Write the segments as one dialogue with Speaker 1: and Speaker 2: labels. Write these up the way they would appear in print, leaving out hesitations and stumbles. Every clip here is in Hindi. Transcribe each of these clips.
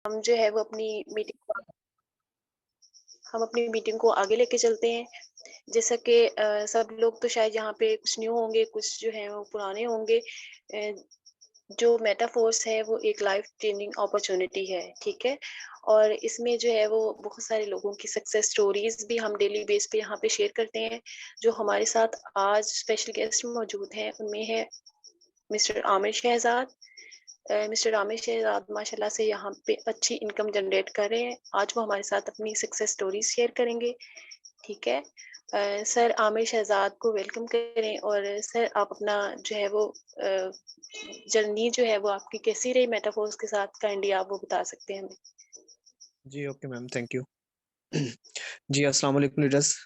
Speaker 1: हम जो है वो अपनी मीटिंग को आगे लेके चलते हैं। जैसा कि सब लोग तो शायद यहाँ पे कुछ न्यू होंगे, कुछ जो हैं वो पुराने होंगे। जो मेटाफोर्स है वो एक लाइफ चेंजिंग अपॉर्चुनिटी है, ठीक है? और इसमें जो है वो बहुत सारे लोगों की सक्सेस स्टोरीज़ भी हम डेली बेस पे यहाँ पे शेयर करते हैं। जो हमारे साथ आज स्पेशल गेस्ट मौजूद हैं, उनमें है मिस्टर आमिर शहज़ाद। मिस्टर आमिर शहज़ाद माशाल्लाह से यहाँ पे अच्छी इनकम जनरेट कर रहे हैं। आज वो हमारे साथ अपनी सक्सेस स्टोरीज़ शेयर करेंगे, ठीक है? सर आमिर शहज़ाद को वेलकम करें और सर आप अपना जो है वो जर्नी जो है वो आपकी कैसी रही मेटाफोर्स के साथ, काइंडली आप वो बता सकते हैं हमें?
Speaker 2: जी, ओके मैम, थैंक यू। जी, अस्सलाम वालेकुम लीडर्स।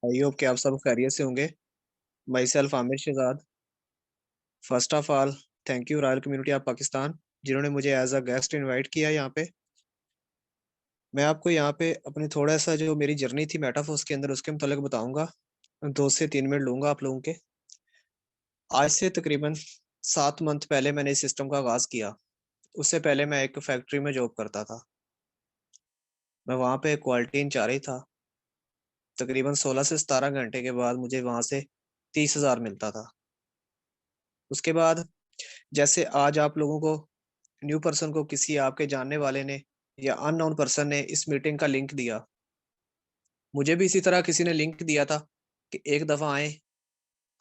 Speaker 2: आई होप कि आप सब खैरियत से होंगे। My self Aamir Shahzad. First of all, thank you royal community of Pakistan, जिन्होंने मुझे एज़ अ गेस्ट इनवाइट किया यहाँ पे। मैं आपको यहाँ पे अपनी थोड़ा-सा जो मेरी जर्नी थी मेटाफोर्स के अंदर, उसके मुतालिक बताऊँगा। 2 से 3 मिनट लूँगा आप लोगों के। आज से तकरीबन 7 मंथ पहले मैंने इस सिस्टम का आगाज़ किया। उससे पहले मैं एक फैक्ट्री में जॉब करता था। मैं वहाँ पे क्वालिटी इंचार्ज था। तकरीबन 16 से 17 घंटे के बाद मुझे वहाँ से 30,000 मिलता था। उसके बाद जैसे आज आप लोगों को न्यू पर्सन को किसी आपके जानने वाले ने या अननोन पर्सन ने इस मीटिंग का लिंक दिया। मुझे भी इसी तरह किसी ने लिंक दिया था कि एक दफ़ा आएँ,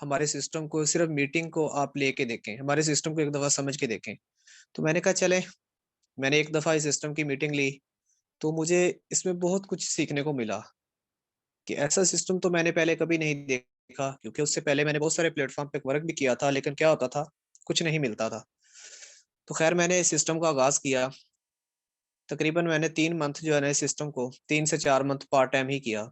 Speaker 2: हमारे सिस्टम को सिर्फ़ मीटिंग को आप लेके देखें, हमारे सिस्टम को एक दफ़ा समझ के देखें। तो मैंने कहा चलें, मैंने एक दफ़ा इस सिस्टम की मीटिंग ली, तो मुझे इसमें बहुत कुछ सीखने को मिला कि ऐसा सिस्टम तो मैंने पहले कभी नहीं देखा, क्योंकि उससे पहले मैंने बहुत सारे प्लेटफ़ॉर्म पे वर्क भी किया था, लेकिन क्या होता था, कुछ नहीं मिलता था। तो ख़ैर मैंने इस सिस्टम का आगाज़ किया। तकरीबन मैंने 3 मंथ जो है ना इस सिस्टम को 3 से 4 मंथ पार्ट टाइम ही किया।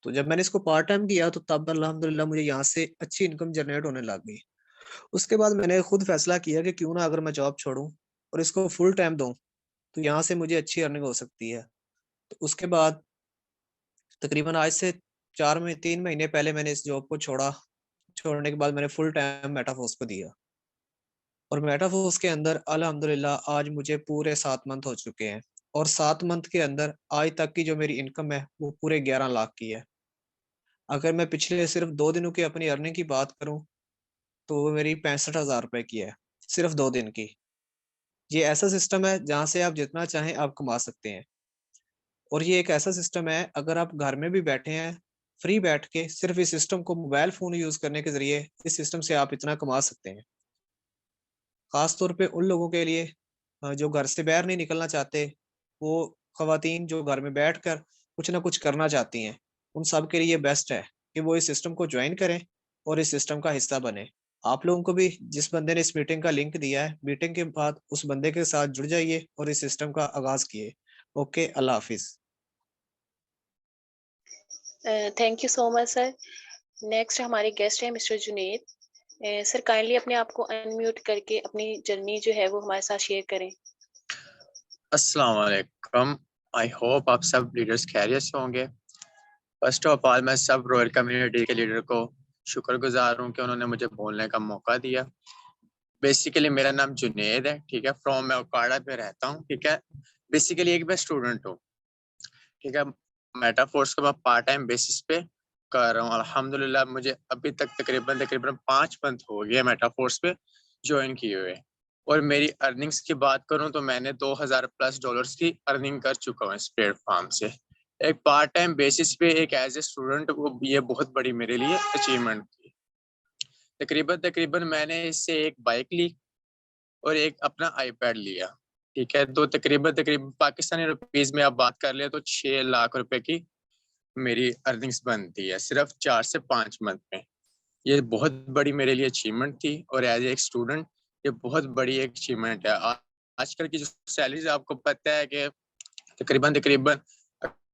Speaker 2: तो जब मैंने इसको पार्ट टाइम किया तो तब अल्हम्दुलिल्लाह मुझे यहाँ से अच्छी इनकम जनरेट होने लग गई। उसके बाद मैंने खुद फैसला किया कि क्यों ना अगर मैं जॉब छोड़ूँ और इसको फुल टाइम दूँ, तो यहाँ से मुझे अच्छी अर्निंग हो सकती है। तो उसके बाद तकरीबन आज से 3 महीने पहले मैंने इस जॉब को छोड़ा। छोड़ने के बाद मैंने फुल टाइम मेटाफोर्स को दिया और मेटाफोर्स के अंदर अल्हम्दुलिल्लाह आज मुझे पूरे 7 मंथ हो चुके हैं और 7 मंथ के अंदर आज तक की जो मेरी इनकम है, वो पूरे 11 लाख की है। अगर मैं पिछले सिर्फ़ 2 दिनों की अपनी अर्निंग की बात करूँ, तो वो मेरी 65,000 रुपए की है, सिर्फ़ 2 दिन की। ये ऐसा सिस्टम है जहाँ से आप जितना चाहें आप कमा सकते हैं और ये एक ऐसा सिस्टम है, अगर आप घर में भी बैठे हैं, फ्री बैठ के सिर्फ़ इस सिस्टम को मोबाइल फ़ोन यूज़ करने के ज़रिए इस सिस्टम से आप इतना कमा सकते हैं। ख़ास तौर पे उन लोगों के लिए जो घर से बाहर नहीं निकलना चाहते, वो ख़वातीन जो घर में बैठकर कुछ न कुछ करना चाहती हैं, उन सब के लिए ये बेस्ट है कि वो इस सिस्टम को जॉइन करें और इस सिस्टम का हिस्सा बनें। आप लोगों को भी जिस बंदे ने इस मीटिंग का लिंक दिया है, मीटिंग के बाद उस बंदे के साथ जुड़ जाइए और इस सिस्टम का आगाज़ कीजिए। ओके, अल्लाह हाफ़िज़।
Speaker 1: Thank you so much sir. Next हमारे गेस्ट हैं मिस्टर जुनैद। सर काइंडली अपने आप को अनम्यूट करके अपनी जर्नी जो है वो हमारे साथ शेयर करें।
Speaker 3: अस्सलाम वालेकुम। आई होप आप सब लीडर्स खैरियत से होंगे। फर्स्ट ऑफ ऑल मैं सब रॉयल कम्युनिटी के लीडर को शुक्रगुजार हूँ कि उन्होंने मुझे बोलने का मौका दिया। बेसिकली मेरा नाम जुनैद है, ठीक है? फ्रॉम मैं ओकाड़ा पे रहता हूँ, ठीक है? बेसिकली एक मैं स्टूडेंट हूँ, ठीक है? मेटाफोर्स को मैं पार्ट टाइम बेसिस पे कर रहा हूँ। अल्हम्दुलिल्लाह मुझे अभी तक तकरीबन तकरीबन 5 मंथ हो गए मेटाफोर्स पे जॉइन किए हुए और मेरी अर्निंग्स की बात करूँ तो मैंने 2000 प्लस डॉलर्स की अर्निंग कर चुका हूँ इस प्लेटफॉर्म से। एक पार्ट टाइम बेसिस पे एक एज ए स्टूडेंट वो ये बहुत बड़ी मेरे लिए अचीवमेंट थी। तकरीबन मैंने इससे एक बाइक ली और एक अपना आईपैड लिया, ठीक है? तो तकरीबन पाकिस्तानी रुपीज़ में आप बात कर लें तो 6 लाख रुपए की मेरी अर्निंग्स बनती है सिर्फ 4 से 5 मंथ में। ये बहुत बड़ी मेरे लिए अचीवमेंट थी और एज़ एक स्टूडेंट ये बहुत बड़ी एक अचीवमेंट है। आजकल की जो सैलरीज़ आपको पता है कि तकरीबन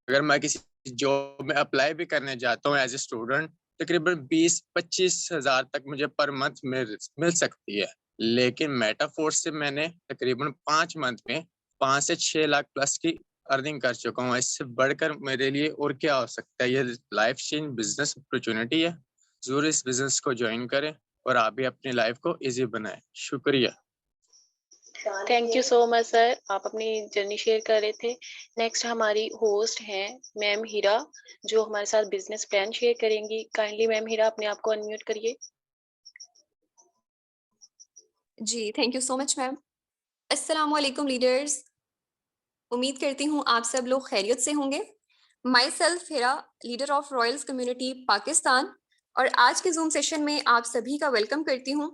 Speaker 3: अगर मैं किसी जॉब में अप्लाई भी करने जाता हूँ एज़ ए स्टूडेंट, तकरीबन 20-25 हज़ार तक मुझे पर मंथ मिल सकती है। लेकिन मेटाफोर्स से मैंने तकरीबन 5 मंथ में 5 से 6 लाख प्लस की अर्निंग कर चुका हूँ। इससे बढ़कर मेरे लिए और क्या हो सकता है? ये लाइफ चेंज बिज़नेस अपॉर्च्युनिटी है। ज़रूर इस बिज़नेस को जॉइन करें और आप भी अपनी लाइफ को ईज़ी बनाएँ। शुक्रिया।
Speaker 1: Thank you so much sir, आप अपनी जर्नी शेयर कर रहे थे। नेक्स्ट हमारी होस्ट हैं मैम हीरा, जो हमारे साथ बिजनेस प्लान शेयर करेंगी। काइंडली मैम हीरा अपने आप को अनम्यूट करिए।
Speaker 4: जी, thank you so much ma'am. अस्सलाम वालेकुम लीडर्स, उम्मीद करती हूँ आप सब लोग खैरियत से होंगे। My self Hira, leader of Royals community Pakistan, और आज के जूम सेशन में आप सभी का वेलकम करती हूँ।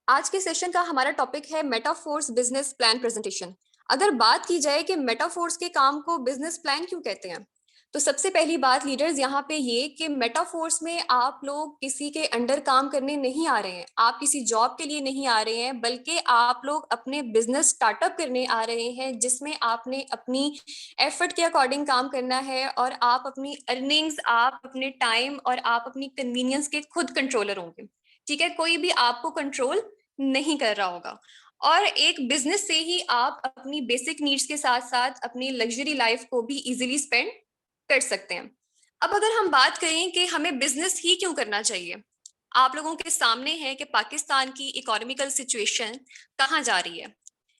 Speaker 4: आज के सेशन का हमारा टॉपिक है मेटाफोर्स बिजनेस प्लान प्रेजेंटेशन। अगर बात की जाए कि मेटाफोर्स के काम को बिजनेस प्लान क्यों कहते हैं, तो सबसे पहली बात लीडर्स यहाँ पे ये कि मेटाफोर्स में आप लोग किसी के अंडर काम करने नहीं आ रहे हैं, आप किसी जॉब के लिए नहीं आ रहे हैं, बल्कि आप लोग अपने बिजनेस स्टार्टअप करने आ रहे हैं, जिसमें आपने अपनी एफर्ट के अकॉर्डिंग काम करना है और आप अपनी अर्निंग्स, आप अपने टाइम और आप अपनी कन्वीनियंस के खुद कंट्रोलर होंगे। ठीक है, कोई भी आपको कंट्रोल नहीं कर रहा होगा। और एक बिजनेस से ही आप अपनी बेसिक नीड्स के साथ साथ अपनी लग्जरी लाइफ को भी इजीली स्पेंड कर सकते हैं। अब अगर हम बात करें कि हमें बिजनेस ही क्यों करना चाहिए, आप लोगों के सामने है कि पाकिस्तान की इकोनॉमिकल सिचुएशन कहाँ जा रही है।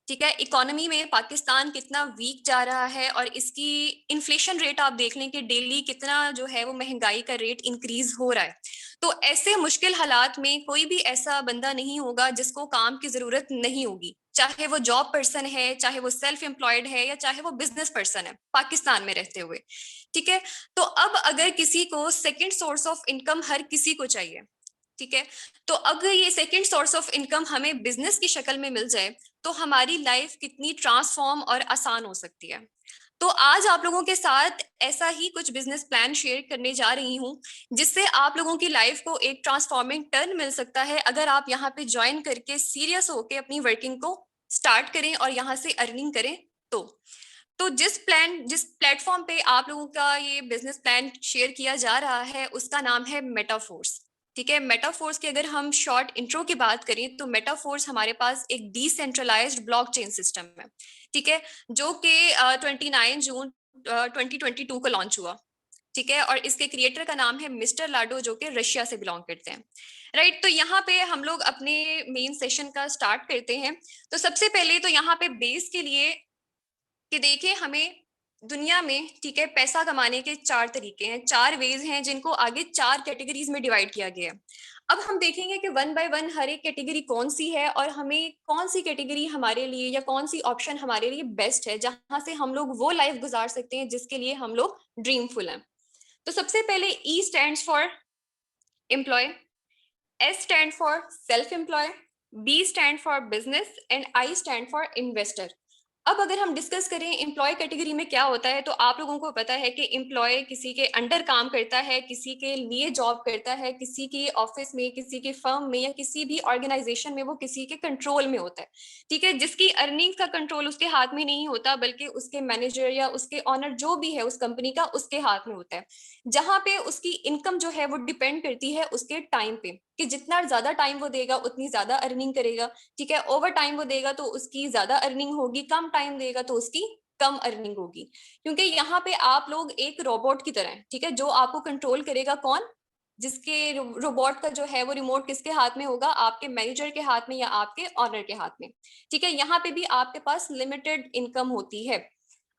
Speaker 4: ठीक है, इकोनॉमी में पाकिस्तान कितना वीक जा रहा है और इसकी इन्फ्लेशन रेट आप देख लें कि डेली कितना जो है वो महंगाई का रेट इंक्रीज हो रहा है। तो ऐसे मुश्किल हालात में कोई भी ऐसा बंदा नहीं होगा जिसको काम की जरूरत नहीं होगी, चाहे वो जॉब पर्सन है, चाहे वो सेल्फ एम्प्लॉयड है, या चाहे वो बिजनेस पर्सन है पाकिस्तान में रहते हुए। ठीक है, तो अब अगर किसी को सेकेंड सोर्स ऑफ इनकम, हर किसी को चाहिए, ठीक है, तो अगर ये सेकेंड सोर्स ऑफ इनकम हमें बिजनेस की शक्ल में मिल जाए तो हमारी लाइफ कितनी ट्रांसफॉर्म और आसान हो सकती है। तो आज आप लोगों के साथ ऐसा ही कुछ बिजनेस प्लान शेयर करने जा रही हूँ, जिससे आप लोगों की लाइफ को एक ट्रांसफॉर्मिंग टर्न मिल सकता है अगर आप यहाँ पे ज्वाइन करके सीरियस होके अपनी वर्किंग को स्टार्ट करें और यहाँ से अर्निंग करें। तो जिस प्लेटफॉर्म पे आप लोगों का ये बिजनेस प्लान शेयर किया जा रहा है उसका नाम है मेटाफोर्स। ठीक है, मेटाफोर्स की अगर हम शॉर्ट इंट्रो की बात करें तो मेटाफोर्स हमारे पास एक डिसेंट्रलाइज्ड ब्लॉकचेन सिस्टम है। ठीक है, जो कि 29 जून 2022 को लॉन्च हुआ। ठीक है, और इसके क्रिएटर का नाम है मिस्टर लाडो, जो कि रशिया से बिलोंग करते हैं। राइट, तो यहाँ पे हम लोग अपने मेन सेशन का स्टार्ट करते हैं। तो सबसे पहले तो यहाँ पे बेस के लिए कि देखिए हमें दुनिया में, ठीक है, पैसा कमाने के 4 तरीके हैं, 4 वेज हैं, जिनको आगे 4 कैटेगरीज में डिवाइड किया गया है। अब हम देखेंगे कि वन बाय वन हर एक कैटेगरी कौन सी है और हमें कौन सी कैटेगरी हमारे लिए या कौन सी ऑप्शन हमारे लिए बेस्ट है, जहां से हम लोग वो लाइफ गुजार सकते हैं जिसके लिए हम लोग ड्रीमफुल हैं। तो सबसे पहले E stands for employ, S stand for self-employed, B stand for business and I stand for investor। अब अगर हम डिस्कस करें एम्प्लॉय कैटेगरी में क्या होता है, तो आप लोगों को पता है कि एम्प्लॉय किसी के अंडर काम करता है, किसी के लिए जॉब करता है, किसी के ऑफिस में, किसी के फर्म में या किसी भी ऑर्गेनाइजेशन में वो किसी के कंट्रोल में होता है। ठीक है, जिसकी अर्निंग का कंट्रोल उसके हाथ में नहीं होता, बल्कि उसके मैनेजर या उसके ऑनर जो भी है उस कंपनी का, उसके हाथ में होता है। जहां पे उसकी इनकम जो है वो डिपेंड करती है उसके टाइम पे, कि जितना ज्यादा टाइम वो देगा उतनी ज्यादा अर्निंग करेगा। ठीक है, ओवर टाइम वो देगा तो उसकी ज्यादा अर्निंग होगी, कम टाइम देगा तो उसकी कम अर्निंग होगी। क्योंकि यहाँ पे आप लोग एक रोबोट की तरह हैं। ठीक है, जो आपको कंट्रोल करेगा कौन, जिसके रोबोट का जो है वो रिमोट किसके हाथ में होगा, आपके मैनेजर के हाथ में या आपके ऑनर के हाथ में। ठीक है, यहाँ पे भी आपके पास लिमिटेड इनकम होती है।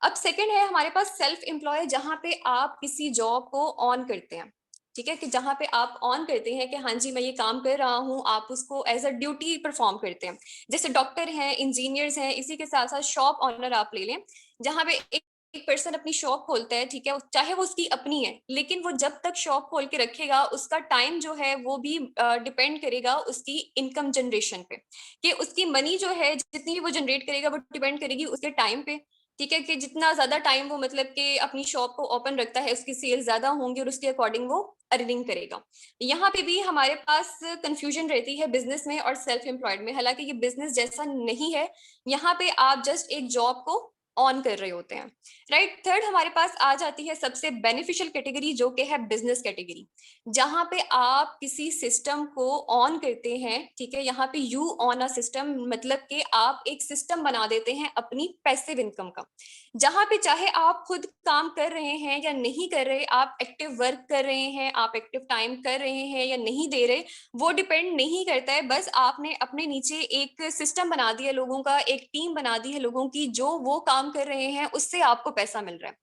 Speaker 4: अब सेकंड है हमारे पास सेल्फ एम्प्लॉय, जहां पे आप किसी जॉब को ऑन करते हैं। ठीक है, कि जहां पे आप ऑन करते हैं कि हाँ जी मैं ये काम कर रहा हूँ, आप उसको एज अ ड्यूटी परफॉर्म करते हैं। जैसे डॉक्टर हैं, इंजीनियर्स हैं, इसी के साथ साथ शॉप ऑनर आप ले लें, जहां पे एक पर्सन अपनी शॉप खोलता है। ठीक है, चाहे वो उसकी अपनी है, लेकिन वो जब तक शॉप खोल के रखेगा उसका टाइम जो है वो भी डिपेंड करेगा उसकी इनकम जनरेशन पे, कि उसकी मनी जो है जितनी वो जनरेट करेगा वो डिपेंड करेगी उसके टाइम पे। ठीक है, कि जितना ज्यादा टाइम वो मतलब कि अपनी शॉप को ओपन रखता है उसकी सेल ज्यादा होंगी और उसके अकॉर्डिंग वो अर्निंग करेगा। यहाँ पे भी हमारे पास कंफ्यूजन रहती है बिजनेस में और सेल्फ एम्प्लॉयड में, हालांकि ये बिजनेस जैसा नहीं है। यहाँ पे आप जस्ट एक जॉब को ऑन कर रहे होते हैं, राइट। थर्ड हमारे पास आ जाती है सबसे बेनिफिशियल कैटेगरी, जो कि है बिजनेस कैटेगरी, जहां पे आप किसी सिस्टम को ऑन करते हैं, ठीक है। यहाँ पे यू ऑन अ सिस्टम मतलब कि आप एक सिस्टम बना देते हैं अपनी पैसिव इनकम का, जहां पे चाहे आप खुद काम कर रहे हैं या नहीं कर रहे, आप एक्टिव वर्क कर रहे हैं, आप एक्टिव टाइम कर रहे हैं या नहीं दे रहे, वो डिपेंड नहीं करता है। बस आपने अपने नीचे एक सिस्टम बना दिया लोगों का, एक टीम बना दी है लोगों की, जो वो काम कर रहे हैं उससे आपको पैसा मिल रहा है।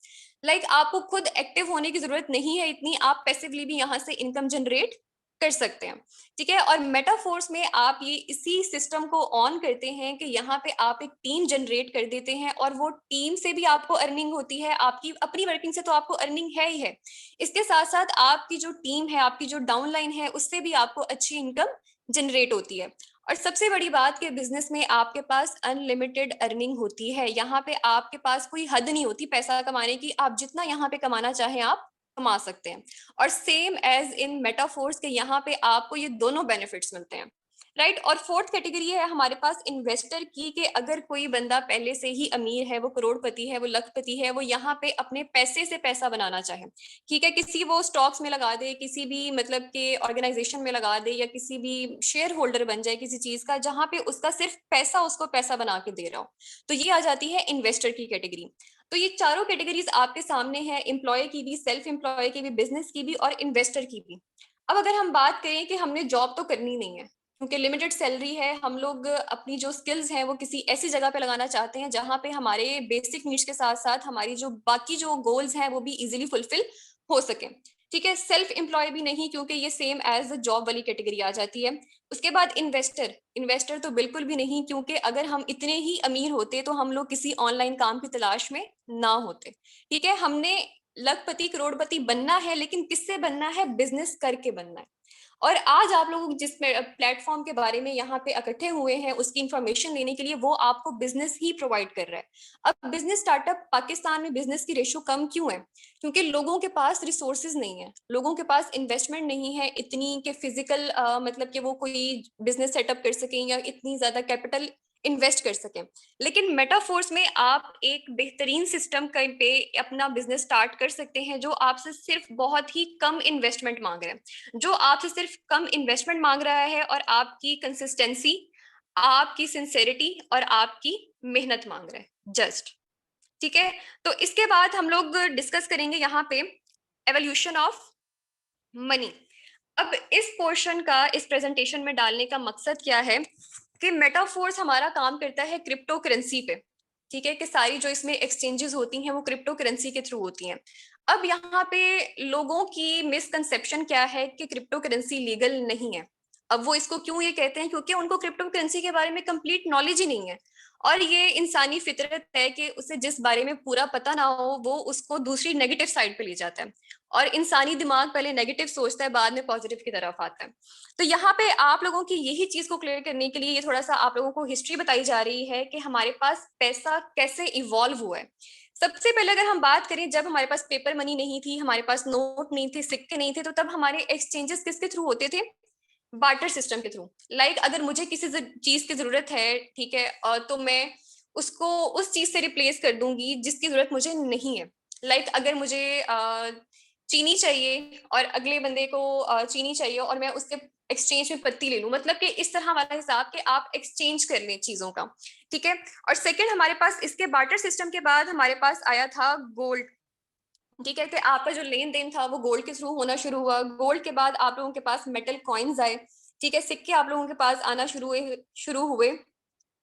Speaker 4: लाइक आपको खुद एक्टिव होने की जरूरत नहीं है इतनी, आप पैसिवली भी यहाँ से इनकम जनरेट कर सकते हैं, ठीक है। और मेटाफोर्स में आप ये इसी सिस्टम को ऑन करते हैं कि यहाँ पे आप एक टीम जनरेट कर देते हैं, और वो टीम से भी आपको अर्निंग होती है, आपकी अपनी वर्किंग से तो आपको अर्निंग है ही है, इसके साथ साथ आपकी जो टीम है, आपकी जो डाउनलाइन है, उससे भी आपको अच्छी इनकम जनरेट होती है। और सबसे बड़ी बात कि बिजनेस में आपके पास अनलिमिटेड अर्निंग होती है, यहाँ पे आपके पास कोई हद नहीं होती पैसा कमाने की, आप जितना यहाँ पे कमाना चाहें आप कमा सकते हैं। और सेम एज इन मेटाफोर्स के यहाँ पे आपको ये दोनों बेनिफिट्स मिलते हैं, राइट। और फोर्थ कैटेगरी है हमारे पास इन्वेस्टर की, कि अगर कोई बंदा पहले से ही अमीर है, वो करोड़पति है, वो लखपति है, वो यहाँ पे अपने पैसे से पैसा बनाना चाहे, ठीक है, किसी वो स्टॉक्स में लगा दे, किसी भी मतलब के ऑर्गेनाइजेशन में लगा दे, या किसी भी शेयर होल्डर बन जाए किसी चीज का, जहां पे उसका सिर्फ पैसा उसको पैसा बना के दे रहा हो, तो ये आ जाती है इन्वेस्टर की कैटेगरी। तो ये चारों कैटेगरीज आपके सामने है, एम्प्लॉय की भी, सेल्फ एम्प्लॉय की भी, बिजनेस की भी और इन्वेस्टर की भी। अब अगर हम बात करें कि हमने जॉब तो करनी नहीं है, क्योंकि लिमिटेड सैलरी है, हम लोग अपनी जो स्किल्स हैं वो किसी ऐसी जगह पे लगाना चाहते हैं जहां पे हमारे बेसिक नीड्स के साथ साथ हमारी जो बाकी जो गोल्स हैं वो भी इजीली फुलफिल हो सके, ठीक है। सेल्फ एम्प्लॉय भी नहीं, क्योंकि ये सेम एज जॉब वाली कैटेगरी आ जाती है। उसके बाद इन्वेस्टर, इन्वेस्टर तो बिल्कुल भी नहीं, क्योंकि अगर हम इतने ही अमीर होते तो हम लोग किसी ऑनलाइन काम की तलाश में ना होते, ठीक है। हमने लखपति करोड़पति बनना है, लेकिन किससे बनना है? बिजनेस करके बनना है। और आज आप लोग जिस प्लेटफॉर्म के बारे में यहाँ पे इकट्ठे हुए हैं, उसकी इंफॉर्मेशन लेने के लिए, वो आपको बिजनेस ही प्रोवाइड कर रहा है। अब बिजनेस स्टार्टअप पाकिस्तान में बिजनेस की रेशो कम क्यों है? क्योंकि लोगों के पास रिसोर्सेज नहीं है, लोगों के पास इन्वेस्टमेंट नहीं है इतनी कि फिजिकल मतलब कि वो कोई बिजनेस सेटअप कर सकें या इतनी ज्यादा कैपिटल इन्वेस्ट कर सकें। लेकिन मेटाफोर्स में आप एक बेहतरीन सिस्टम पे अपना बिजनेस स्टार्ट कर सकते हैं, जो आपसे सिर्फ बहुत ही कम इन्वेस्टमेंट मांग रहा है, जो आपसे सिर्फ कम इन्वेस्टमेंट मांग रहा है, और आपकी कंसिस्टेंसी, आपकी सिंसेरिटी और आपकी मेहनत मांग रहा है जस्ट, ठीक है। तो इसके बाद हम लोग डिस्कस करेंगे यहाँ पे एवोल्यूशन ऑफ मनी। अब इस पोर्शन का इस प्रेजेंटेशन में डालने का मकसद क्या है कि मेटाफोर्स हमारा काम करता है क्रिप्टो करेंसी पे, ठीक है, कि सारी जो इसमें एक्सचेंजेस होती हैं वो क्रिप्टो करेंसी के थ्रू होती हैं। अब यहाँ पे लोगों की मिसकंसेप्शन क्या है कि क्रिप्टो करेंसी लीगल नहीं है। अब वो इसको क्यों ये कहते हैं? क्योंकि उनको क्रिप्टो करेंसी के बारे में कंप्लीट नॉलेज ही नहीं है, और ये इंसानी फितरत है कि उसे जिस बारे में पूरा पता ना हो वो उसको दूसरी नेगेटिव साइड पे ले जाता है, और इंसानी दिमाग पहले नेगेटिव सोचता है, बाद में पॉजिटिव की तरफ आता है। तो यहाँ पे आप लोगों की यही चीज को क्लियर करने के लिए ये थोड़ा सा आप लोगों को हिस्ट्री बताई जा रही है कि हमारे पास पैसा कैसे इवॉल्व हुआ है। सबसे पहले अगर हम बात करें, जब हमारे पास पेपर मनी नहीं थी, हमारे पास नोट नहीं थे, सिक्के नहीं थे, तो तब हमारे एक्सचेंजेस किसके थ्रू होते थे? बार्टर सिस्टम के थ्रू। लाइक अगर मुझे किसी चीज की जरूरत है, ठीक है, तो मैं उसको उस चीज से रिप्लेस कर दूंगी जिसकी जरूरत मुझे नहीं है। लाइक अगर मुझे चीनी चाहिए और अगले बंदे को चीनी चाहिए, और मैं उसके एक्सचेंज में पत्ती ले लूं, मतलब कि इस तरह वाला हिसाब कि आप एक्सचेंज कर लें चीजों का, ठीक है। और सेकंड हमारे पास इसके बार्टर सिस्टम के बाद हमारे पास आया था गोल्ड, ठीक है, कि आपका जो लेन देन था वो गोल्ड के थ्रू होना शुरू हुआ। गोल्ड के बाद आप लोगों के पास मेटल कॉइन्स आए, ठीक है, सिक्के आप लोगों के पास आना शुरू हुए।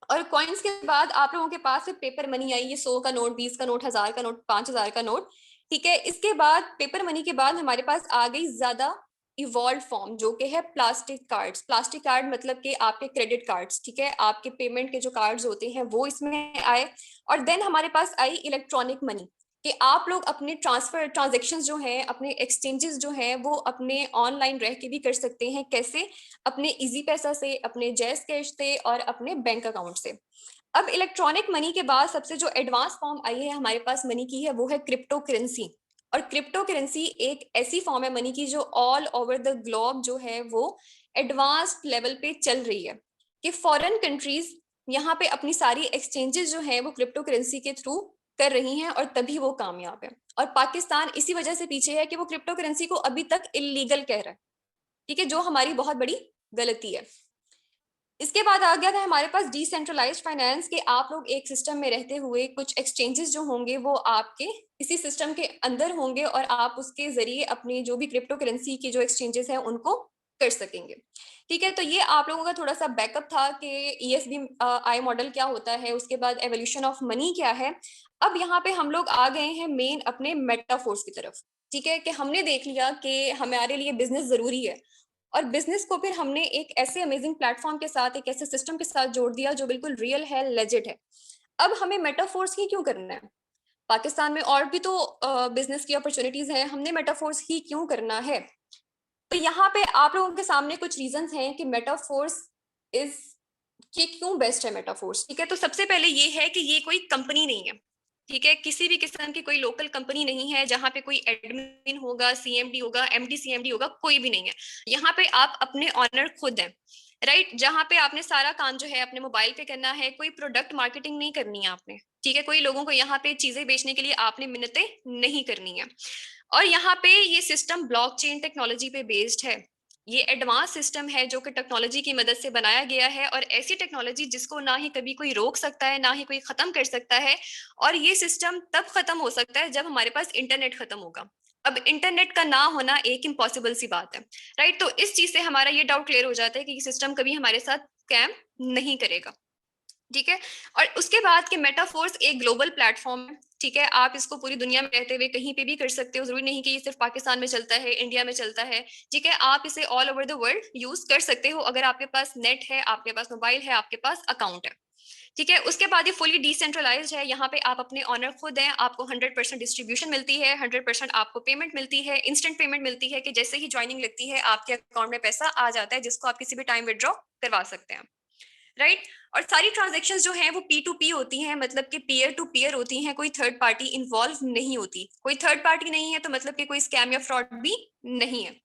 Speaker 4: और कॉइन्स के बाद आप लोगों के पास पेपर मनी आई, ये 100 का नोट, 20 का नोट, 1000 का नोट, 5000 का नोट, ठीक है। इसके बाद पेपर मनी के बाद हमारे पास आ गई ज्यादा इवॉल्व फॉर्म, जो कि है प्लास्टिक कार्ड्स। प्लास्टिक कार्ड मतलब कि आपके क्रेडिट कार्ड्स, ठीक है, आपके पेमेंट के जो कार्ड्स होते हैं वो इसमें आए। और देन हमारे पास आई इलेक्ट्रॉनिक मनी, कि आप लोग अपने ट्रांजेक्शन जो हैं, अपने एक्सचेंजेस जो हैं, वो अपने ऑनलाइन रह के भी कर सकते हैं। कैसे? अपने इजी पैसा से, अपने जैस कैश से और अपने बैंक अकाउंट से। अब इलेक्ट्रॉनिक मनी के बाद सबसे जो एडवांस फॉर्म आई है हमारे पास मनी की है, वो है क्रिप्टो करेंसी। और क्रिप्टो करेंसी एक ऐसी फॉर्म है मनी की जो ऑल ओवर द ग्लोब जो है वो एडवांस्ड लेवल पे चल रही है, कि फॉरेन कंट्रीज यहाँ पे अपनी सारी एक्सचेंजेस जो है वो क्रिप्टो करेंसी के थ्रू कर रही हैं और तभी वो कामयाब है। और पाकिस्तान इसी वजह से पीछे है कि वो क्रिप्टो करेंसी को अभी तक इलीगल कह रहा है, ठीक है, जो हमारी बहुत बड़ी गलती है। इसके बाद आ गया था हमारे पास डिसेंट्रलाइज्ड फाइनेंस के आप लोग एक सिस्टम में रहते हुए कुछ एक्सचेंजेस जो होंगे वो आपके इसी सिस्टम के अंदर होंगे और आप उसके जरिए अपने जो भी क्रिप्टो करेंसी के जो एक्सचेंजेस हैं उनको कर सकेंगे, ठीक है। तो ये आप लोगों का थोड़ा सा बैकअप था कि ESB आई मॉडल क्या होता है, उसके बाद एवोल्यूशन ऑफ मनी क्या है। अब यहाँ पे हम लोग आ गए हैं मेन अपने मेटाफोर्स की तरफ, ठीक है, कि हमने देख लिया कि हमारे लिए बिजनेस जरूरी है और बिजनेस को फिर हमने एक ऐसे अमेजिंग प्लेटफॉर्म के साथ, एक ऐसे सिस्टम के साथ जोड़ दिया जो बिल्कुल रियल है, लेजिट है। अब हमें मेटाफोर्स ही क्यों करना है? पाकिस्तान में और भी तो बिजनेस की अपॉर्चुनिटीज हैं, हमने मेटाफोर्स ही क्यों करना है? तो यहाँ पे आप लोगों के सामने कुछ रीजंस हैं कि मेटाफोर्स इज कि क्यों बेस्ट है मेटाफोर्स, ठीक है। तो सबसे पहले ये है कि ये कोई कंपनी नहीं है, ठीक है, किसी भी किस्म की कोई लोकल कंपनी नहीं है जहां पे कोई एडमिन होगा, CMD होगा, MD CMD होगा, कोई भी नहीं है। यहाँ पे आप अपने ऑनर खुद हैं, राइट, जहाँ पे आपने सारा काम जो है अपने मोबाइल पे करना है, कोई प्रोडक्ट मार्केटिंग नहीं करनी है आपने, ठीक है, कोई लोगों को यहाँ पे चीजें बेचने के लिए आपने मिन्नतें नहीं करनी है। और यहाँ पे ये सिस्टम ब्लॉकचेन टेक्नोलॉजी पे बेस्ड है। ये एडवांस सिस्टम है जो कि टेक्नोलॉजी की मदद से बनाया गया है और ऐसी टेक्नोलॉजी जिसको ना ही कभी कोई रोक सकता है, ना ही कोई खत्म कर सकता है। और ये सिस्टम तब खत्म हो सकता है जब हमारे पास इंटरनेट खत्म होगा। अब इंटरनेट का ना होना एक इम्पॉसिबल सी बात है, राइट। तो इस चीज से हमारा ये डाउट क्लियर हो जाता है कि ये सिस्टम कभी हमारे साथ स्कैम नहीं करेगा, ठीक है। और उसके बाद कि मेटाफोर्स एक ग्लोबल प्लेटफॉर्म है, ठीक है, आप इसको पूरी दुनिया में रहते हुए कहीं पे भी कर सकते हो, जरूरी नहीं कि ये सिर्फ पाकिस्तान में चलता है, इंडिया में चलता है, ठीक है, आप इसे all over the world use कर सकते हो अगर आपके पास नेट है, आपके पास मोबाइल है, आपके पास अकाउंट है, ठीक है। उसके बाद ये फुली डिसेंट्रलाइज्ड है, यहाँ पे आप अपने ऑनर खुद हैं, आपको 100% डिस्ट्रीब्यूशन मिलती है, 100% आपको पेमेंट मिलती है, इंस्टेंट पेमेंट मिलती है कि जैसे ही ज्वाइनिंग लगती है आपके अकाउंट में पैसा आ जाता है जिसको आप किसी भी टाइम विड्रॉ करवा सकते हैं, राइट। और सारी ट्रांजैक्शंस जो हैं वो P2P होती हैं, मतलब कि पीयर टू पीयर होती हैं, कोई थर्ड पार्टी इन्वॉल्व नहीं होती। कोई थर्ड पार्टी नहीं है तो मतलब कि कोई स्कैम या फ्रॉड भी नहीं है।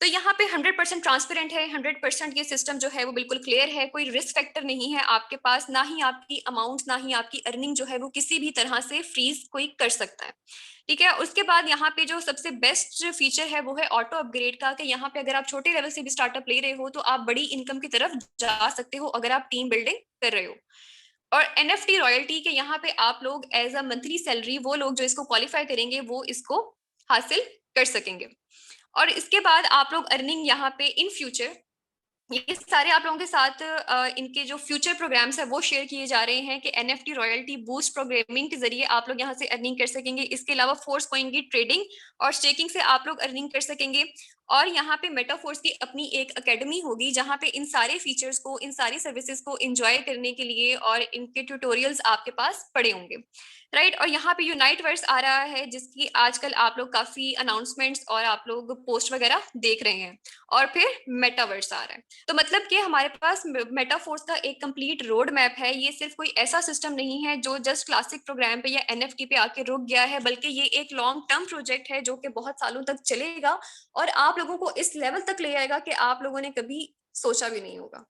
Speaker 4: तो यहाँ पे 100% ट्रांसपेरेंट है, 100% ये सिस्टम जो है वो बिल्कुल क्लियर है, कोई रिस्क फैक्टर नहीं है आपके पास, ना ही आपकी अमाउंट, ना ही आपकी अर्निंग जो है वो किसी भी तरह से फ्रीज कोई कर सकता है, ठीक है। उसके बाद यहाँ पे जो सबसे बेस्ट फीचर है वो है ऑटो अपग्रेड का, कि यहाँ पे अगर आप छोटे लेवल से भी स्टार्टअप ले रहे हो तो आप बड़ी इनकम की तरफ जा सकते हो अगर आप टीम बिल्डिंग कर रहे हो। और NFT रॉयल्टी के यहाँ पे आप लोग एज अ मंथली सैलरी, वो लोग जो इसको क्वालिफाई करेंगे वो इसको हासिल कर सकेंगे। और इसके बाद आप लोग अर्निंग यहाँ पे इन फ्यूचर, ये सारे आप लोगों के साथ इनके जो फ्यूचर प्रोग्राम्स है वो शेयर किए जा रहे हैं कि NFT रॉयल्टी बूस्ट प्रोग्रामिंग के जरिए आप लोग यहाँ से अर्निंग कर सकेंगे। इसके अलावा फोर्स कॉइन की ट्रेडिंग और स्टेकिंग से आप लोग अर्निंग कर सकेंगे। और यहाँ पे मेटाफोर्स की अपनी एक एकेडमी होगी जहाँ पे इन सारे फीचर्स को, इन सारी सर्विसेज को एंजॉय करने के लिए और इनके ट्यूटोरियल्स आपके पास पड़े होंगे, राइट। और यहाँ पे यूनाइट वर्स आ रहा है जिसकी आजकल आप लोग काफी अनाउंसमेंट्स और आप लोग पोस्ट वगैरह देख रहे हैं। और फिर मेटावर्स आ रहा है। तो मतलब कि हमारे पास मेटाफोर्स का एक कंप्लीट रोड मैप है। ये सिर्फ कोई ऐसा सिस्टम नहीं है जो जस्ट क्लासिक प्रोग्राम पे या NFT पे आके रुक गया है, बल्कि ये एक लॉन्ग टर्म प्रोजेक्ट है जो कि बहुत सालों तक चलेगा और आप लोगों को इस लेवल तक ले आएगा कि आप लोगों ने कभी सोचा भी नहीं होगा,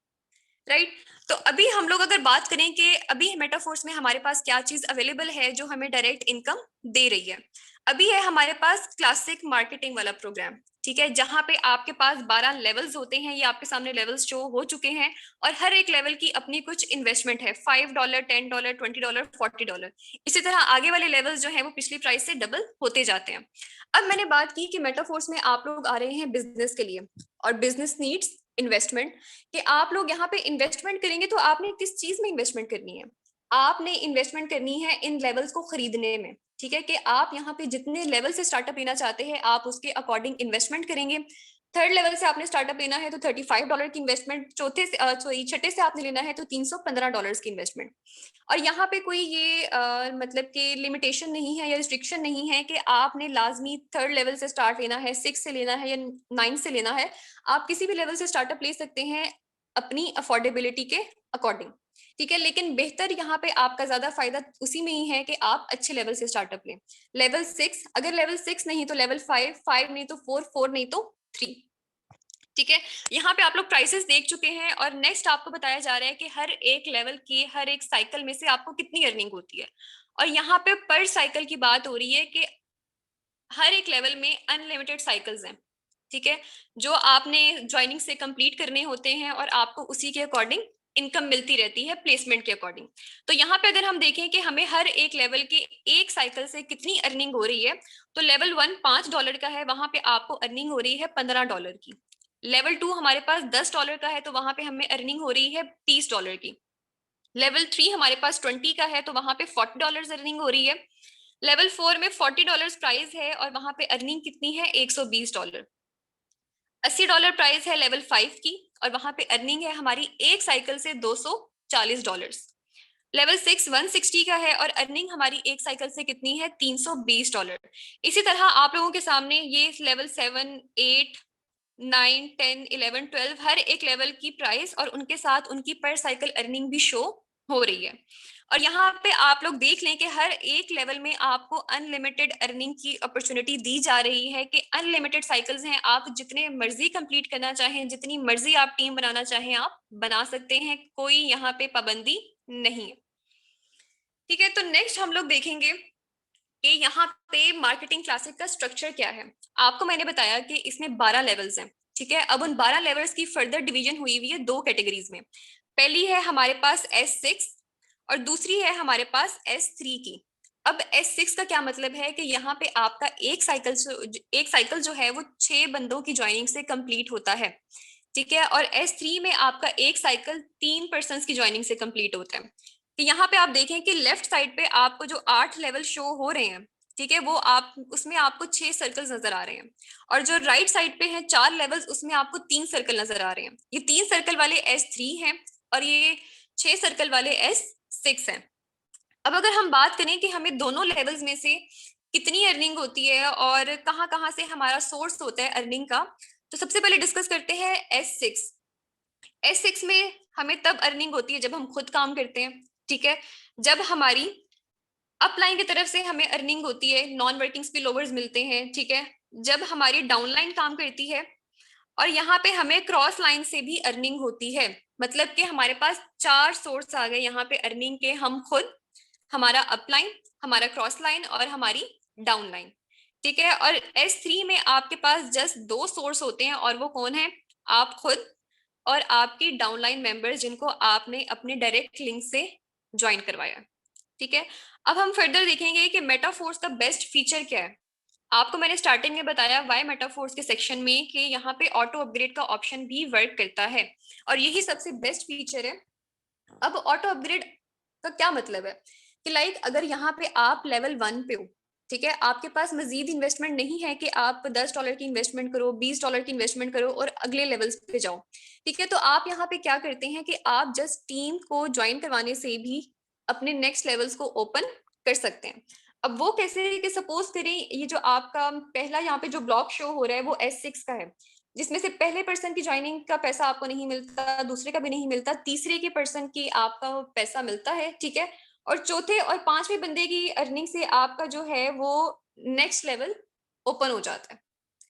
Speaker 4: राइट। तो अभी हम लोग अगर बात करें कि अभी मेटाफोर्स में हमारे पास क्या चीज अवेलेबल है जो हमें डायरेक्ट इनकम दे रही है, अभी है हमारे पास क्लासिक मार्केटिंग वाला प्रोग्राम, ठीक है, जहां पे आपके पास 12 लेवल्स होते हैं। ये आपके सामने लेवल्स शो हो चुके हैं और हर एक लेवल की अपनी कुछ इन्वेस्टमेंट है, $5, $10, $20, $40। इसी तरह आगे वाले लेवल्स जो है वो पिछली प्राइस से डबल होते जाते हैं। अब मैंने बात की कि मेटाफोर्स में आप लोग आ रहे हैं बिजनेस के लिए और बिजनेस नीड्स इन्वेस्टमेंट, कि आप लोग यहाँ पे इन्वेस्टमेंट करेंगे तो आपने किस चीज में इन्वेस्टमेंट करनी है? आपने इन्वेस्टमेंट करनी है इन लेवल्स को खरीदने में, ठीक है, कि आप यहाँ पे जितने लेवल से स्टार्टअप लेना चाहते हैं आप उसके अकॉर्डिंग इन्वेस्टमेंट करेंगे। थर्ड लेवल से आपने स्टार्टअप लेना है तो $35 की इन्वेस्टमेंट, छठे से आपने लेना है तो $315 की इन्वेस्टमेंट। और यहाँ पे कोई ये मतलब कि लिमिटेशन नहीं है या रिस्ट्रिक्शन नहीं है कि आपने लाजमी थर्ड लेवल से स्टार्ट लेना है, 6 से लेना है या 9 से लेना है। आप किसी भी लेवल से स्टार्टअप ले सकते हैं अपनी अफोर्डेबिलिटी के अकॉर्डिंग, ठीक है। लेकिन बेहतर यहाँ पे आपका ज्यादा फायदा उसी में ही है कि आप अच्छे लेवल से स्टार्टअप लें। लेवल 6, अगर लेवल 6 नहीं तो लेवल 5, 5 नहीं तो 4, 4 नहीं तो 3, ठीक है। यहाँ पे आप लोग प्राइसेस देख चुके हैं और नेक्स्ट आपको बताया जा रहा है कि हर एक लेवल की, हर एक साइकिल में से आपको कितनी अर्निंग होती है। और यहाँ पे पर साइकिल की बात हो रही है कि हर एक लेवल में अनलिमिटेड साइकिल्स हैं, ठीक है, जो आपने ज्वाइनिंग से कंप्लीट करने होते हैं और आपको उसी के अकॉर्डिंग इनकम मिलती रहती है प्लेसमेंट के अकॉर्डिंग। तो यहाँ पे अगर हम देखें कि हमें हर एक लेवल के एक साइकिल से कितनी अर्निंग हो रही है, तो लेवल 1 $5 का है, वहां पे आपको अर्निंग हो रही है $15 की। लेवल 2 हमारे पास $10 का है, तो वहां पे हमें अर्निंग हो रही है $30 की। लेवल 3 हमारे पास 20 का है, तो वहां पे $40 अर्निंग हो रही है। लेवल 4 में $40 प्राइस है और वहां पे अर्निंग कितनी है, $120। $80 प्राइस है लेवल 5 की और वहां पे अर्निंग है हमारी एक साइकिल से $240। लेवल 6 160 का है और अर्निंग हमारी एक साइकिल से कितनी है, $320। इसी तरह आप लोगों के सामने ये लेवल 7 8 9 10 11 12 हर एक लेवल की प्राइस और उनके साथ उनकी पर साइकिल अर्निंग भी शो हो रही है। और यहाँ पे आप लोग देख लें कि हर एक लेवल में आपको अनलिमिटेड अर्निंग की अपॉर्चुनिटी दी जा रही है कि अनलिमिटेड साइकिल्स हैं, आप जितने मर्जी कंप्लीट करना चाहें, जितनी मर्जी आप टीम बनाना चाहें आप बना सकते हैं, कोई यहाँ पे पाबंदी नहीं है, ठीक है। तो नेक्स्ट हम लोग देखेंगे कि यहाँ पे मार्केटिंग क्लासिक का स्ट्रक्चर क्या है। आपको मैंने बताया कि इसमें 12 लेवल्स हैं, ठीक है। अब उन 12 लेवल्स की फर्दर डिवीजन हुई हुई है दो कैटेगरीज में। पहली है हमारे पास S6 और दूसरी है हमारे पास S3 की। अब S6 का क्या मतलब है कि यहाँ पे आपका एक साइकिल जो है वो 6 बंदों की ज्वाइनिंग से कंप्लीट होता है, ठीक है। और S3 में आपका एक साइकिल 3 पर्सन की ज्वाइनिंग से कंप्लीट होता है। तो यहाँ पे आप देखें कि लेफ्ट साइड पे आपको जो 8 लेवल शो हो रहे हैं, ठीक है, वो आप उसमें आपको 6 सर्कल्स नजर आ रहे हैं और जो राइट साइड पे हैं 4 लेवल्स, उसमें आपको 3 सर्कल नजर आ रहे हैं। ये 3 सर्कल वाले S3 हैं और ये 6 सर्कल वाले S6 हैं। अब अगर हम बात करें कि हमें दोनों लेवल्स में से कितनी अर्निंग होती है और कहाँ कहाँ से हमारा सोर्स होता है अर्निंग का, तो सबसे पहले डिस्कस करते हैं S6। S6 में हमें तब अर्निंग होती है जब हम खुद काम करते हैं, ठीक है। जब हमारी अपलाइन की तरफ से हमें अर्निंग होती है, नॉन वर्किंग स्पिलओवर्स मिलते हैं, ठीक है। जब हमारी डाउनलाइन काम करती है और यहाँ पे हमें क्रॉस लाइन से भी अर्निंग होती है, मतलब कि हमारे पास 4 सोर्स आ गए यहाँ पे अर्निंग के, हम खुद, हमारा अपलाइन, हमारा क्रॉस लाइन और हमारी डाउनलाइन, ठीक है। और S3 में आपके पास जस्ट 2 सोर्स होते हैं और वो कौन है, आप खुद और आपकी डाउनलाइन मेंबर्स जिनको आपने अपने डायरेक्ट लिंक से ज्वाइन करवाया, ठीक है। अब हम फर्दर देखेंगे कि मेटाफोर्स का बेस्ट फीचर क्या है। आपको मैंने स्टार्टिंग में बताया वाई मेटाफोर्स के सेक्शन में कि यहाँ पे ऑटो अपग्रेड का ऑप्शन भी वर्क करता है और यही सबसे बेस्ट फीचर है। अब ऑटो अपग्रेड का क्या मतलब है कि लाइक अगर यहाँ पे आप लेवल 1 पे हो, ठीक है, आपके पास मजीद इन्वेस्टमेंट नहीं है कि आप $10 की इन्वेस्टमेंट करो, $20 की इन्वेस्टमेंट करो और अगले लेवल्स पे जाओ, ठीक है। तो आप यहाँ पे क्या करते हैं कि आप जस्ट टीम को ज्वाइन करवाने से भी अपने नेक्स्ट लेवल्स को ओपन कर सकते हैं। अब वो कैसे कि सपोज करें ये जो आपका पहला यहाँ पे जो ब्लॉक शो हो रहा है वो S6 का है, जिसमें से पहले पर्सन की ज्वाइनिंग का पैसा आपको नहीं मिलता, दूसरे का भी नहीं मिलता, तीसरे के पर्सन की आपका पैसा मिलता है, ठीक है। और चौथे और पांचवें बंदे की अर्निंग से आपका जो है वो नेक्स्ट लेवल ओपन हो जाता है,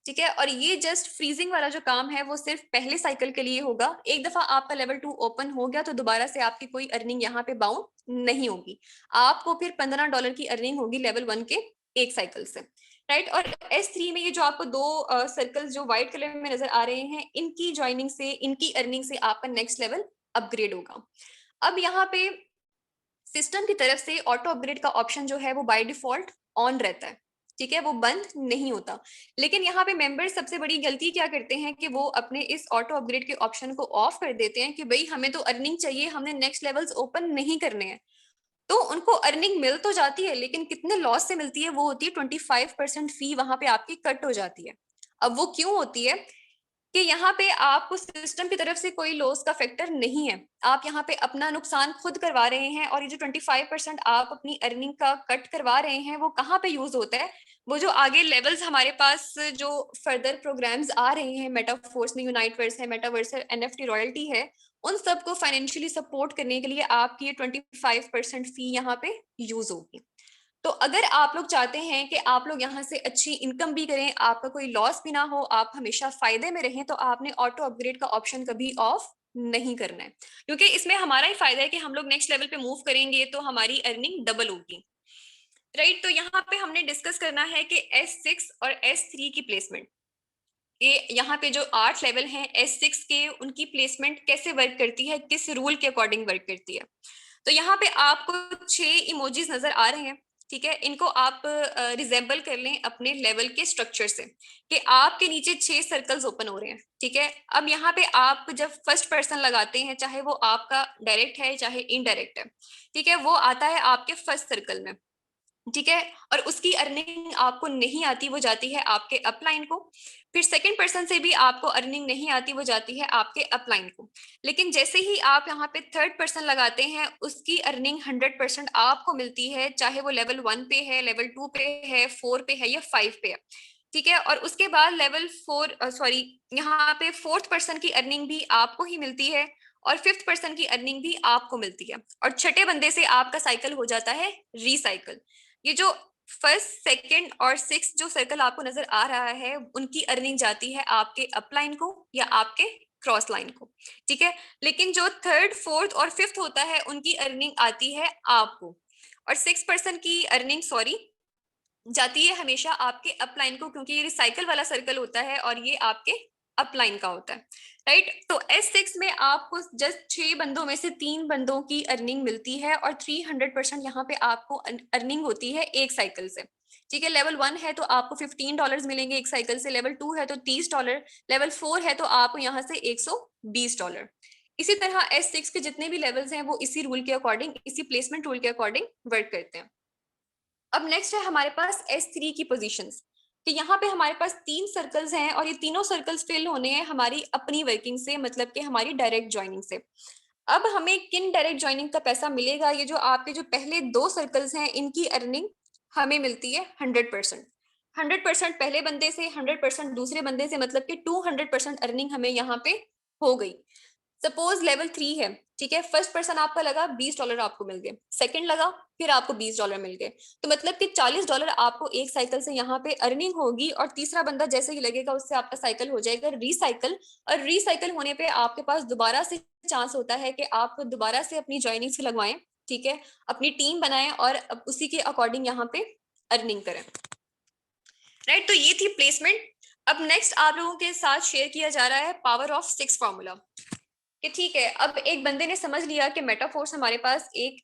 Speaker 4: ठीक है। और ये जस्ट फ्रीजिंग वाला जो काम है वो सिर्फ पहले साइकिल के लिए होगा। एक दफा आपका लेवल 2 ओपन हो गया तो दोबारा से आपकी कोई अर्निंग यहाँ पे बाउंड नहीं होगी, आपको फिर $15 की अर्निंग होगी लेवल 1 के एक साइकिल से, राइट। और S3 में ये जो आपको 2 सर्कल जो व्हाइट कलर में नजर आ रहे हैं, इनकी ज्वाइनिंग से, इनकी अर्निंग से आपका नेक्स्ट लेवल अपग्रेड होगा। अब यहाँ पे सिस्टम की तरफ से ऑटो अपग्रेड का ऑप्शन जो है वो बाय डिफॉल्ट ऑन रहता है, ठीक है, वो बंद नहीं होता। लेकिन यहाँ पे मेंबर्स सबसे बड़ी गलती क्या करते हैं कि वो अपने इस ऑटो अपग्रेड के ऑप्शन को ऑफ कर देते हैं कि भाई हमें तो अर्निंग चाहिए, हमने नेक्स्ट लेवल्स ओपन नहीं करने हैं। तो उनको अर्निंग मिल तो जाती है लेकिन कितने लॉस से मिलती है, वो होती है 25% फी वहां पे आपकी कट हो जाती है। अब वो क्यों होती है कि यहाँ पे आपको सिस्टम की तरफ से कोई लॉस का फैक्टर नहीं है, आप यहाँ पे अपना नुकसान खुद करवा रहे हैं। और ये जो 25% आप अपनी अर्निंग का कट करवा रहे हैं वो कहाँ पे यूज होता है, वो जो आगे लेवल्स हमारे पास जो फर्दर प्रोग्राम्स आ रहे हैं, मेटाफोर्स में यूनाइटवर्स है, मेटावर्स है, NFT रॉयल्टी है, उन सबको फाइनेंशियली सपोर्ट करने के लिए आपकी ये 25% फी यहाँ पे यूज होगी। तो अगर आप लोग चाहते हैं कि आप लोग यहाँ से अच्छी इनकम भी करें, आपका कोई लॉस भी ना हो, आप हमेशा फायदे में रहें, तो आपने ऑटो अपग्रेड का ऑप्शन कभी ऑफ नहीं करना है, क्योंकि इसमें हमारा ही फायदा है कि हम लोग नेक्स्ट लेवल पे मूव करेंगे तो हमारी अर्निंग डबल होगी। राइट। तो यहाँ पे हमने डिस्कस करना है कि S6 और S3 की प्लेसमेंट, ये यहाँ पे जो 8 लेवल हैं S6 के, उनकी प्लेसमेंट कैसे वर्क करती है, किस रूल के अकॉर्डिंग वर्क करती है। तो यहाँ पे आपको 6 इमोजीज नजर आ रहे हैं, ठीक है। इनको आप रिजेंबल कर लें अपने लेवल के स्ट्रक्चर से, कि आपके नीचे 6 सर्कल्स ओपन हो रहे हैं, ठीक है। अब यहाँ पे आप जब फर्स्ट पर्सन लगाते हैं, चाहे वो आपका डायरेक्ट है चाहे इनडायरेक्ट है, ठीक है, वो आता है आपके फर्स्ट सर्कल में, ठीक है। और उसकी अर्निंग आपको नहीं आती, वो जाती है आपके अपलाइन को। फिर सेकंड पर्सन से भी आपको अर्निंग नहीं आती, वो जाती है आपके अपलाइन को। लेकिन जैसे ही आप यहाँ पे थर्ड पर्सन लगाते हैं, उसकी अर्निंग 100% आपको मिलती है, चाहे वो लेवल 1 पे है, लेवल 2 पे है, 4 पे है या 5 पे है, ठीक है। और उसके बाद लेवल 4 सॉरी यहाँ पे फोर्थ पर्सन की अर्निंग भी आपको ही मिलती है, और फिफ्थ पर्सन की अर्निंग भी आपको मिलती है, और छठे बंदे से आपका साइकिल हो जाता है रीसाइकिल। ये जो फर्स्ट, सेकंड और सिक्स जो सर्कल आपको नजर आ रहा है, उनकी अर्निंग जाती है आपके अपलाइन को या आपके क्रॉस लाइन को, ठीक है। लेकिन जो थर्ड, फोर्थ और फिफ्थ होता है, उनकी अर्निंग आती है आपको, और 6% की अर्निंग जाती है हमेशा आपके अपलाइन को, क्योंकि ये रिसाइकल वाला सर्कल होता है और ये आपके अपलाइन का होता है, राइट। तो S6 में आपको जस्ट 6 बंदों में से 3 बंदों की अर्निंग मिलती है, और 300% यहाँ पे आपको अर्निंग होती है एक साइकिल से, ठीक है। लेवल 1 है तो आपको $15 मिलेंगे एक साइकिल से, लेवल 2 है तो $30, लेवल 4 है तो आपको यहाँ से $120। इसी तरह S6 के जितने भी लेवल्स हैं वो इसी रूल के अकॉर्डिंग, इसी प्लेसमेंट रूल के अकॉर्डिंग वर्क करते हैं। अब नेक्स्ट है हमारे पास S3 की पोजीशंस, कि यहाँ पे हमारे पास 3 सर्कल्स हैं, और ये तीनों सर्कल्स फिल होने हैं हमारी अपनी वर्किंग से, मतलब कि हमारी डायरेक्ट ज्वाइनिंग से। अब हमें किन डायरेक्ट ज्वाइनिंग का पैसा मिलेगा, ये जो आपके जो पहले 2 सर्कल्स हैं, इनकी अर्निंग हमें मिलती है 100%। 100% पहले बंदे से, 100% दूसरे बंदे से, मतलब कि 200% अर्निंग हमें यहाँ पे हो गई। सपोज लेवल 3 है, ठीक है, फर्स्ट पर्सन आपका लगा, $20 आपको मिल गए, सेकंड लगा, फिर आपको $20 मिल गए, तो मतलब कि $40 आपको एक साइकिल से यहाँ पे अर्निंग होगी, और तीसरा बंदा जैसे ही लगेगा उससे आपका साइकिल हो जाएगा रीसाइकिल, और रीसाइकिल होने पे आपके पास दोबारा से चांस होता है कि आप दोबारा से अपनी ज्वाइनिंग से लगवाएं, ठीक है, अपनी टीम बनाएं और उसी के अकॉर्डिंग यहाँ पे अर्निंग करें, राइट। तो ये थी प्लेसमेंट। अब नेक्स्ट आप लोगों के साथ शेयर किया जा रहा है पावर ऑफ 6 फॉर्मूला, कि ठीक है, अब एक बंदे ने समझ लिया कि मेटाफोर्स हमारे पास एक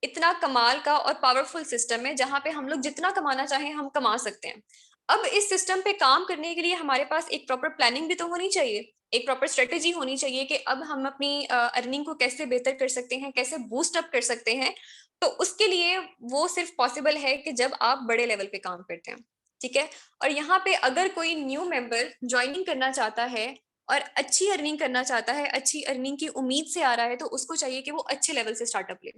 Speaker 4: इतना कमाल का और पावरफुल सिस्टम है, जहां पे हम लोग जितना कमाना चाहें हम कमा सकते हैं। अब इस सिस्टम पे काम करने के लिए हमारे पास एक प्रॉपर प्लानिंग भी तो होनी चाहिए, एक प्रॉपर स्ट्रेटेजी होनी चाहिए, कि अब हम अपनी अर्निंग को कैसे बेहतर कर सकते हैं, कैसे बूस्ट अप कर सकते हैं। तो उसके लिए वो सिर्फ पॉसिबल है कि जब आप बड़े लेवल पे काम करते हैं, ठीक है। और यहाँ पे अगर कोई न्यू मेंबर ज्वाइनिंग करना चाहता है और अच्छी अर्निंग करना चाहता है, अच्छी अर्निंग की उम्मीद से आ रहा है, तो उसको चाहिए कि वो अच्छे लेवल से स्टार्टअप ले।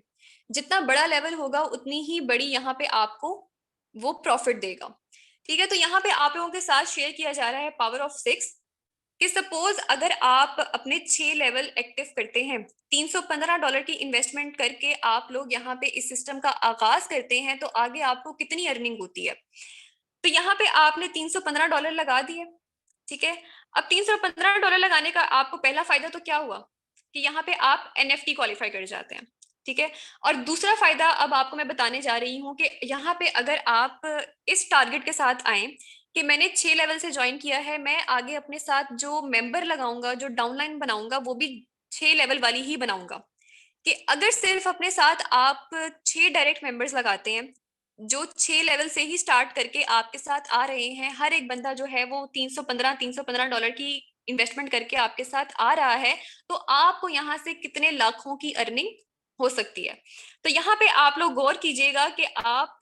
Speaker 4: जितना बड़ा लेवल होगा उतनी ही बड़ी यहाँ पे आपको वो प्रॉफिट देगा, ठीक है। तो यहाँ पे आप लोगों के साथ शेयर किया जा रहा है पावर ऑफ 6, कि सपोज अगर आप अपने 6 लेवल एक्टिव करते हैं, $315 की इन्वेस्टमेंट करके आप लोग यहाँ पे इस सिस्टम का आगाज करते हैं, तो आगे आपको कितनी अर्निंग होती है। तो यहाँ पे आपने $315 लगा दिए, ठीक है। अब $315 लगाने का आपको पहला फायदा तो क्या हुआ, कि यहाँ पे आप NFT क्वालिफाई कर जाते हैं, ठीक है। और दूसरा फायदा अब आपको मैं बताने जा रही हूँ, कि यहाँ पे अगर आप इस टारगेट के साथ आए कि मैंने 6 लेवल से ज्वाइन किया है, मैं आगे अपने साथ जो मेंबर लगाऊंगा, जो डाउनलाइन बनाऊंगा, वो भी 6 लेवल वाली ही बनाऊंगा। कि अगर सिर्फ अपने साथ आप 6 डायरेक्ट मेंबर्स लगाते हैं, जो 6 लेवल से ही स्टार्ट करके आपके साथ आ रहे हैं, हर एक बंदा जो है वो $315 की इन्वेस्टमेंट करके आपके साथ आ रहा है, तो आपको यहाँ से कितने लाखों की अर्निंग हो सकती है। तो यहाँ पे आप लोग गौर कीजिएगा कि आप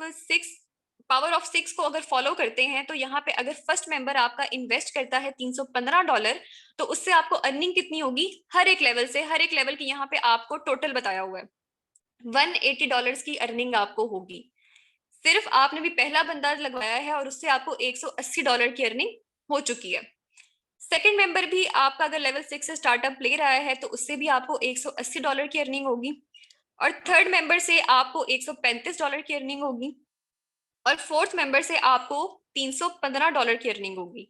Speaker 4: पावर ऑफ 6 को अगर फॉलो करते हैं, तो यहाँ पे अगर फर्स्ट मेंबर आपका इन्वेस्ट करता है $315, तो उससे आपको अर्निंग कितनी होगी हर एक लेवल से, हर एक लेवल की यहाँ पे आपको टोटल बताया हुआ है, $180 की अर्निंग आपको होगी। सिर्फ आपने भी पहला बंदा लगवाया है और उससे आपको $180 की अर्निंग हो चुकी है। सेकंड मेंबर भी आपका अगर लेवल 6 से स्टार्टअप ले रहा है, तो उससे भी आपको $180 की अर्निंग होगी, और थर्ड मेंबर से आपको $135 की अर्निंग होगी, और फोर्थ मेंबर से आपको $315 की अर्निंग होगी।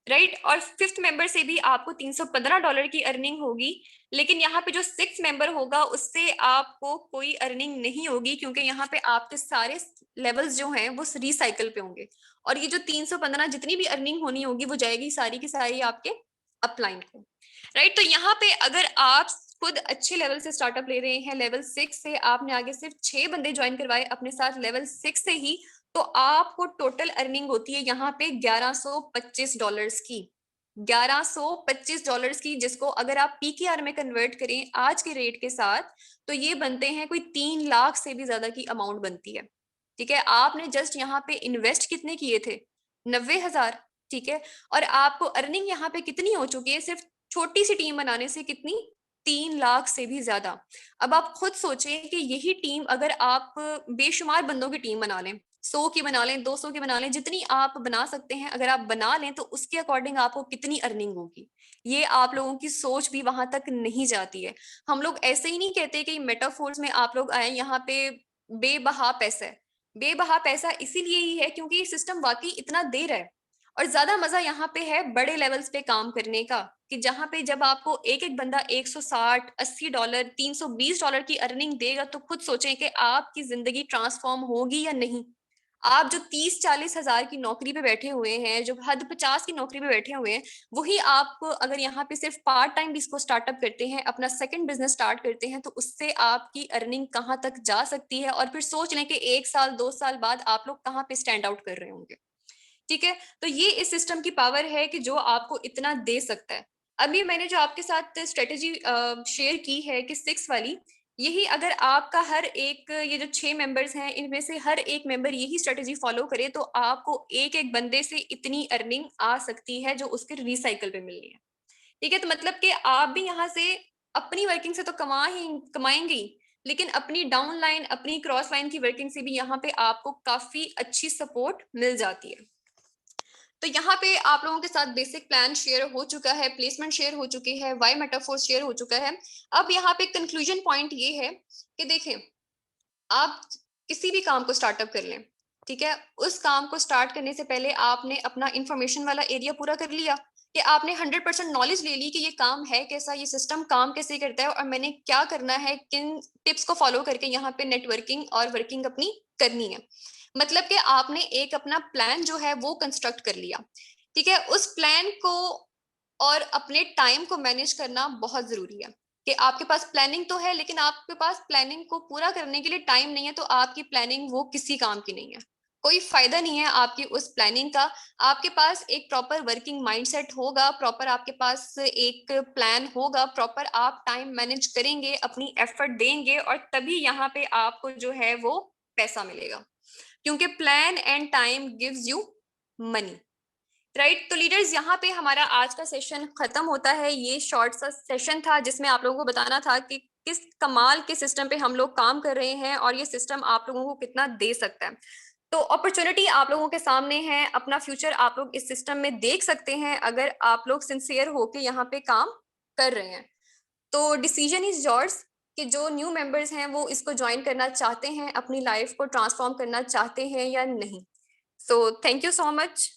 Speaker 4: राइट। और 5th मेंबर से भी आपको $315 की अर्निंग होगी, लेकिन यहाँ पे जो 6th मेंबर होगा उससे आपको कोई अर्निंग नहीं होगी, क्योंकि यहाँ पे आपके सारे लेवल्स जो हैं वो रिसाइकल पे होंगे, और ये जो 315 जितनी भी अर्निंग होनी होगी वो जाएगी सारी की सारी आपके अपलाइन को, राइट। तो यहाँ पे अगर आप खुद अच्छे लेवल से स्टार्टअप ले रहे हैं, लेवल 6 से आपने आगे सिर्फ 6 बंदे ज्वाइन करवाए अपने साथ लेवल 6 से ही, तो आपको टोटल अर्निंग होती है यहाँ पे $1125 की, $1125 की, जिसको अगर आप PKR में कन्वर्ट करें आज के रेट के साथ तो ये बनते हैं कोई 3 लाख से भी ज्यादा की अमाउंट बनती है। ठीक है, आपने जस्ट यहाँ पे इन्वेस्ट कितने किए थे? 90,000। ठीक है, और आपको अर्निंग यहाँ पे कितनी हो चुकी है सिर्फ छोटी सी टीम बनाने से? कितनी? 3 लाख से भी ज्यादा। अब आप खुद सोचें कि यही टीम अगर आप बेशुमार बंदों की टीम बना लें, 100 की बना लें, 200 की बना लें, जितनी आप बना सकते हैं अगर आप बना लें, तो उसके अकॉर्डिंग आपको कितनी अर्निंग होगी, ये आप लोगों की सोच भी वहां तक नहीं जाती है। हम लोग ऐसे ही नहीं कहते कि मेटाफोर्स में आप लोग आए, यहाँ पे बेबहा पैसा है। बेबहा पैसा इसीलिए ही है क्योंकि ये सिस्टम वाकई इतना दे रहा है, और ज्यादा मजा यहाँ पे है बड़े लेवल्स पे काम करने का, कि जहां पे जब आपको एक एक बंदा $160, $80, $320 की अर्निंग देगा, तो खुद सोचें कि आपकी जिंदगी ट्रांसफॉर्म होगी या नहीं। आप जो 30-40 हजार की नौकरी पे बैठे हुए हैं, जो हद 50 की नौकरी पे बैठे हुए हैं, वही आप अगर यहाँ पे सिर्फ पार्ट टाइम भी इसको स्टार्टअप करते हैं, अपना सेकंड बिजनेस स्टार्ट करते हैं, तो उससे आपकी अर्निंग कहाँ तक जा सकती है, और फिर सोच लें कि 1 साल 2 साल बाद आप लोग कहाँ पे स्टैंड आउट कर रहे होंगे। ठीक है, तो ये इस सिस्टम की पावर है कि जो आपको इतना दे सकता है। अभी मैंने जो आपके साथ स्ट्रेटेजी शेयर की है कि 6 वाली, यही अगर आपका हर एक, ये जो 6 मेंबर्स हैं इनमें से हर एक मेंबर यही स्ट्रेटेजी फॉलो करे, तो आपको एक एक बंदे से इतनी अर्निंग आ सकती है जो उसके रिसाइकल पे मिलनी है। ठीक है, तो मतलब कि आप भी यहाँ से अपनी वर्किंग से तो कमाएंगे ही, लेकिन अपनी डाउन लाइन, अपनी क्रॉस लाइन की वर्किंग से भी यहाँ पे आपको काफी अच्छी सपोर्ट मिल जाती है। तो यहाँ पे आप लोगों के साथ बेसिक प्लान शेयर हो चुका है, प्लेसमेंट शेयर हो चुकी है, वाई मेटाफोर शेयर हो चुका है। अब यहाँ पे कंक्लूजन पॉइंट ये है कि देखें, आप किसी भी काम को स्टार्टअप कर लें, ठीक है, उस काम को स्टार्ट करने से पहले आपने अपना इंफॉर्मेशन वाला एरिया पूरा कर लिया, कि आपने 100% नॉलेज ले ली कि ये काम है कैसा, ये सिस्टम काम कैसे करता है, और मैंने क्या करना है, किन टिप्स को फॉलो करके यहाँ पे नेटवर्किंग और वर्किंग अपनी करनी है। मतलब कि आपने एक अपना प्लान जो है वो कंस्ट्रक्ट कर लिया। ठीक है, उस प्लान को और अपने टाइम को मैनेज करना बहुत जरूरी है, कि आपके पास प्लानिंग तो है लेकिन आपके पास प्लानिंग को पूरा करने के लिए टाइम नहीं है, तो आपकी प्लानिंग वो किसी काम की नहीं है, कोई फायदा नहीं है आपकी उस प्लानिंग का। आपके पास एक प्रॉपर वर्किंग माइंडसेट होगा, प्रॉपर आपके पास एक प्लान होगा, प्रॉपर आप टाइम मैनेज करेंगे, अपनी एफर्ट देंगे, और तभी यहाँ पे आपको जो है वो पैसा मिलेगा, क्योंकि plan and time gives you money, right. तो लीडर्स, यहाँ पे हमारा आज का सेशन खत्म होता है। ये शॉर्ट सा सेशन था जिसमें आप लोगों को बताना था कि किस कमाल के सिस्टम पे हम लोग काम कर रहे हैं, और ये सिस्टम आप लोगों को कितना दे सकता है। तो अपॉर्चुनिटी आप लोगों के सामने है, अपना फ्यूचर आप लोग इस सिस्टम में देख सकते हैं अगर आप लोग सिंसियर होके यहाँ पे काम कर रहे हैं। तो डिसीजन इज योर्स, कि जो न्यू मेंबर्स हैं वो इसको ज्वाइन करना चाहते हैं, अपनी लाइफ को ट्रांसफॉर्म करना चाहते हैं या नहीं। So thank you so much.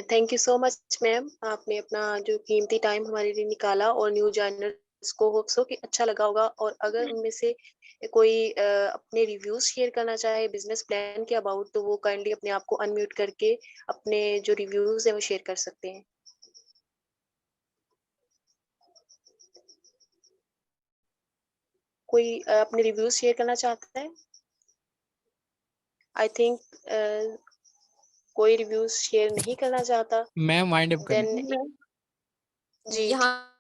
Speaker 1: Thank you so much ma'am, आपने अपना जो कीमती टाइम हमारे लिए निकाला, और न्यू जॉइनर्स को होप्स हो कि अच्छा लगा होगा। और अगर उनमें से कोई अपने रिव्यूज शेयर करना चाहे बिजनेस प्लान के अबाउट, तो वो काइंडली अपने आप को अनम्यूट करके अपने जो रिव्यूज है वो शेयर कर सकते हैं। कोई अपने रिव्यूज शेयर करना चाहता है? आई थिंक कोई रिव्यूज शेयर नहीं करना चाहता।
Speaker 5: मैं माइंड अप
Speaker 1: देन
Speaker 5: करना
Speaker 1: जी
Speaker 4: यहाँ